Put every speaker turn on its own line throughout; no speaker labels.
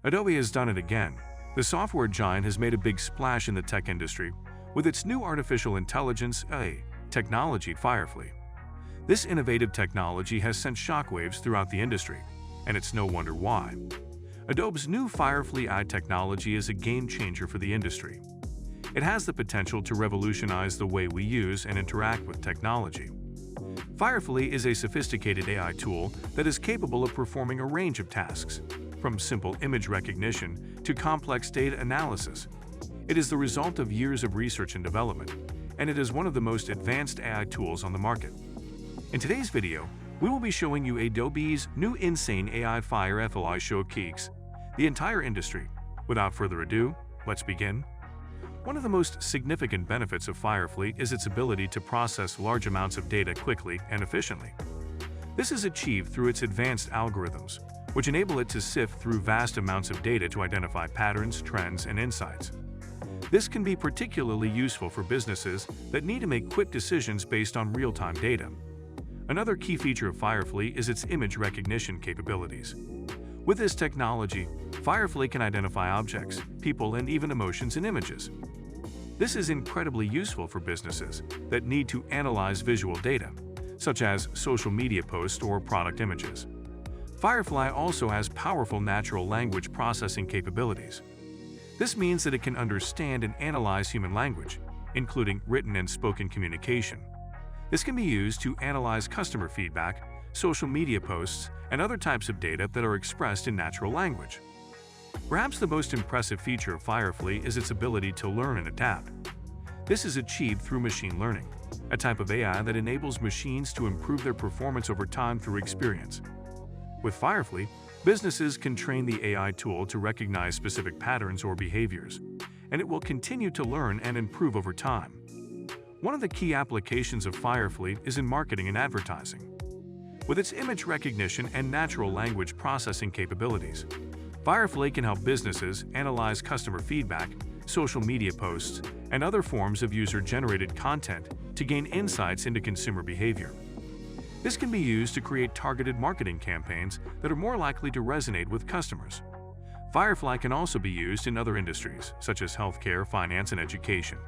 Adobe has done it again. The software giant has made a big splash in the tech industry with its new artificial intelligence AI technology, Firefly. This innovative technology has sent shockwaves throughout the industry, and it's no wonder why. Adobe's new Firefly AI technology is a game changer for the industry. It has the potential to revolutionize the way we use and interact with technology. Firefly is a sophisticated AI tool that is capable of performing a range of tasks, from simple image recognition to complex data analysis. It is the result of years of research and development, and it is one of the most advanced AI tools on the market. In today's video, we will be showing you Adobe's new insane AI Firefly SHOCKS, the entire industry. Without further ado, let's begin. One of the most significant benefits of Firefly is its ability to process large amounts of data quickly and efficiently. This is achieved through its advanced algorithms, which enable it to sift through vast amounts of data to identify patterns, trends, and insights. This can be particularly useful for businesses that need to make quick decisions based on real-time data. Another key feature of Firefly is its image recognition capabilities. With this technology, Firefly can identify objects, people, and even emotions in images. This is incredibly useful for businesses that need to analyze visual data, such as social media posts or product images. Firefly also has powerful natural language processing capabilities. This means that it can understand and analyze human language, including written and spoken communication. This can be used to analyze customer feedback, social media posts, and other types of data that are expressed in natural language. Perhaps the most impressive feature of Firefly is its ability to learn and adapt. This is achieved through machine learning, a type of AI that enables machines to improve their performance over time through experience. With Firefly, businesses can train the AI tool to recognize specific patterns or behaviors, and it will continue to learn and improve over time. One of the key applications of Firefly is in marketing and advertising. With its image recognition and natural language processing capabilities, Firefly can help businesses analyze customer feedback, social media posts, and other forms of user-generated content to gain insights into consumer behavior. This can be used to create targeted marketing campaigns that are more likely to resonate with customers. Firefly can also be used in other industries, such as healthcare, finance, and education.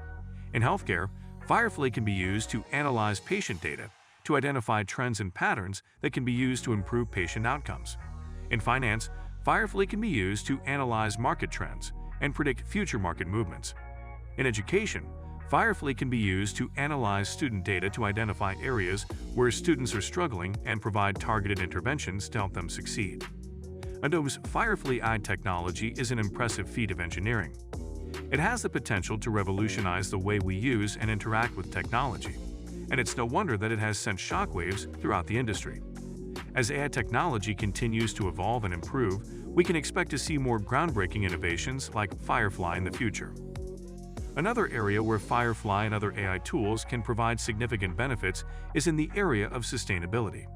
In healthcare, Firefly can be used to analyze patient data to identify trends and patterns that can be used to improve patient outcomes. In finance, Firefly can be used to analyze market trends and predict future market movements. In education, Firefly can be used to analyze student data to identify areas where students are struggling and provide targeted interventions to help them succeed. Adobe's Firefly AI technology is an impressive feat of engineering. It has the potential to revolutionize the way we use and interact with technology, and it's no wonder that it has sent shockwaves throughout the industry. As AI technology continues to evolve and improve, we can expect to see more groundbreaking innovations like Firefly in the future. Another area where Firefly and other AI tools can provide significant benefits is in the area of sustainability.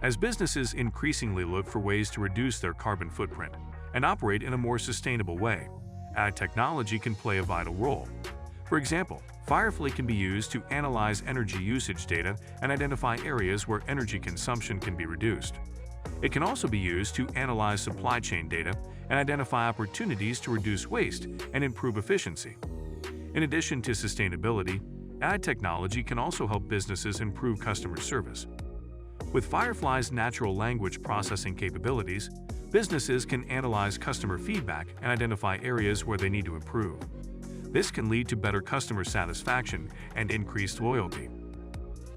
As businesses increasingly look for ways to reduce their carbon footprint and operate in a more sustainable way, AI technology can play a vital role. For example, Firefly can be used to analyze energy usage data and identify areas where energy consumption can be reduced. It can also be used to analyze supply chain data and identify opportunities to reduce waste and improve efficiency. In addition to sustainability, AI technology can also help businesses improve customer service. With Firefly's natural language processing capabilities, businesses can analyze customer feedback and identify areas where they need to improve. This can lead to better customer satisfaction and increased loyalty.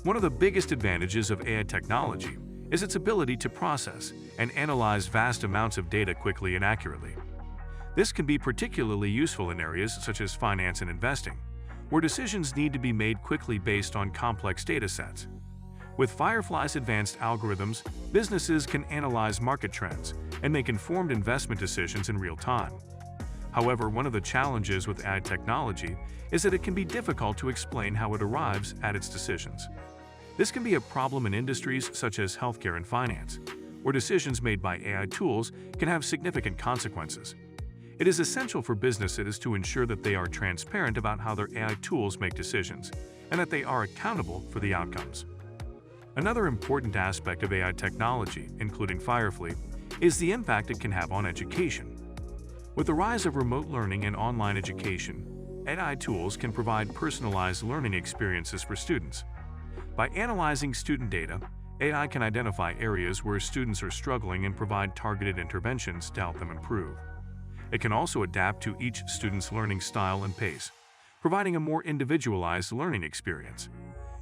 One of the biggest advantages of AI technology is its ability to process and analyze vast amounts of data quickly and accurately. This can be particularly useful in areas such as finance and investing, where decisions need to be made quickly based on complex data sets. With Firefly's advanced algorithms, businesses can analyze market trends and make informed investment decisions in real time. However, one of the challenges with AI technology is that it can be difficult to explain how it arrives at its decisions. This can be a problem in industries such as healthcare and finance, where decisions made by AI tools can have significant consequences. It is essential for businesses to ensure that they are transparent about how their AI tools make decisions and that they are accountable for the outcomes. Another important aspect of AI technology, including Firefly, is the impact it can have on education. With the rise of remote learning and online education, AI tools can provide personalized learning experiences for students. By analyzing student data, AI can identify areas where students are struggling and provide targeted interventions to help them improve. It can also adapt to each student's learning style and pace, providing a more individualized learning experience.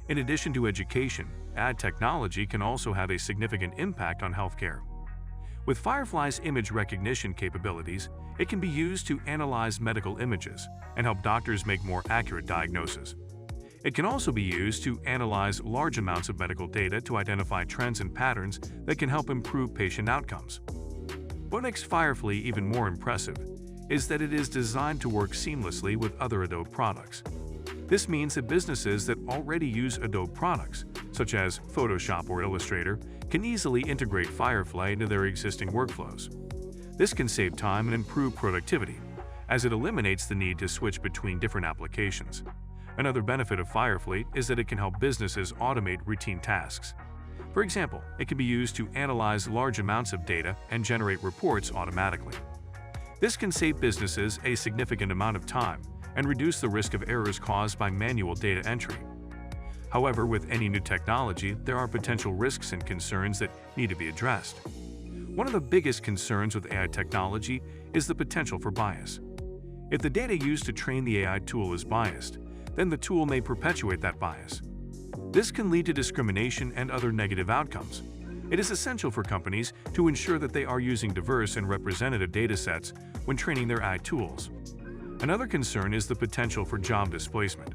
In addition to education, AI technology can also have a significant impact on healthcare. With Firefly's image recognition capabilities, it can be used to analyze medical images and help doctors make more accurate diagnoses. It can also be used to analyze large amounts of medical data to identify trends and patterns that can help improve patient outcomes. What makes Firefly even more impressive is that it is designed to work seamlessly with other Adobe products. This means that businesses that already use Adobe products, such as Photoshop or Illustrator, can easily integrate Firefly into their existing workflows. This can save time and improve productivity, as it eliminates the need to switch between different applications. Another benefit of Firefly is that it can help businesses automate routine tasks. For example, it can be used to analyze large amounts of data and generate reports automatically. This can save businesses a significant amount of time and reduce the risk of errors caused by manual data entry. However, with any new technology, there are potential risks and concerns that need to be addressed. One of the biggest concerns with AI technology is the potential for bias. If the data used to train the AI tool is biased, then the tool may perpetuate that bias. This can lead to discrimination and other negative outcomes. It is essential for companies to ensure that they are using diverse and representative datasets when training their AI tools. Another concern is the potential for job displacement.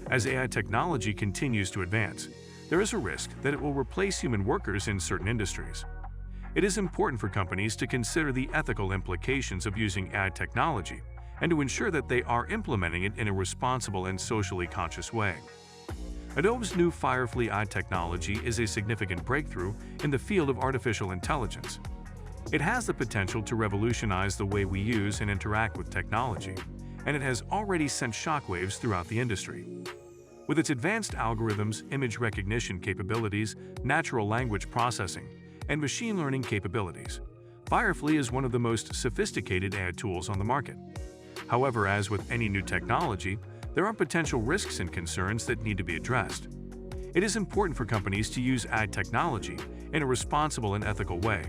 As AI technology continues to advance, there is a risk that it will replace human workers in certain industries. It is important for companies to consider the ethical implications of using AI technology and to ensure that they are implementing it in a responsible and socially conscious way. Adobe's new Firefly AI technology is a significant breakthrough in the field of artificial intelligence. It has the potential to revolutionize the way we use and interact with technology, and it has already sent shockwaves throughout the industry. With its advanced algorithms, image recognition capabilities, natural language processing, and machine learning capabilities, Firefly is one of the most sophisticated AI tools on the market. However, as with any new technology, there are potential risks and concerns that need to be addressed. It is important for companies to use AI technology in a responsible and ethical way,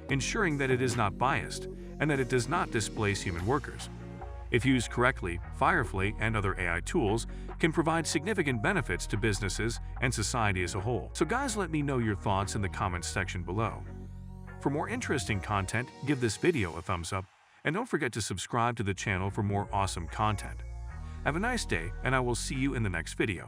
ensuring that it is not biased and that it does not displace human workers. If used correctly, Firefly and other AI tools can provide significant benefits to businesses and society as a whole. So guys, let me know your thoughts in the comments section below. For more interesting content, give this video a thumbs up, and don't forget to subscribe to the channel for more awesome content. Have a nice day, and I will see you in the next video.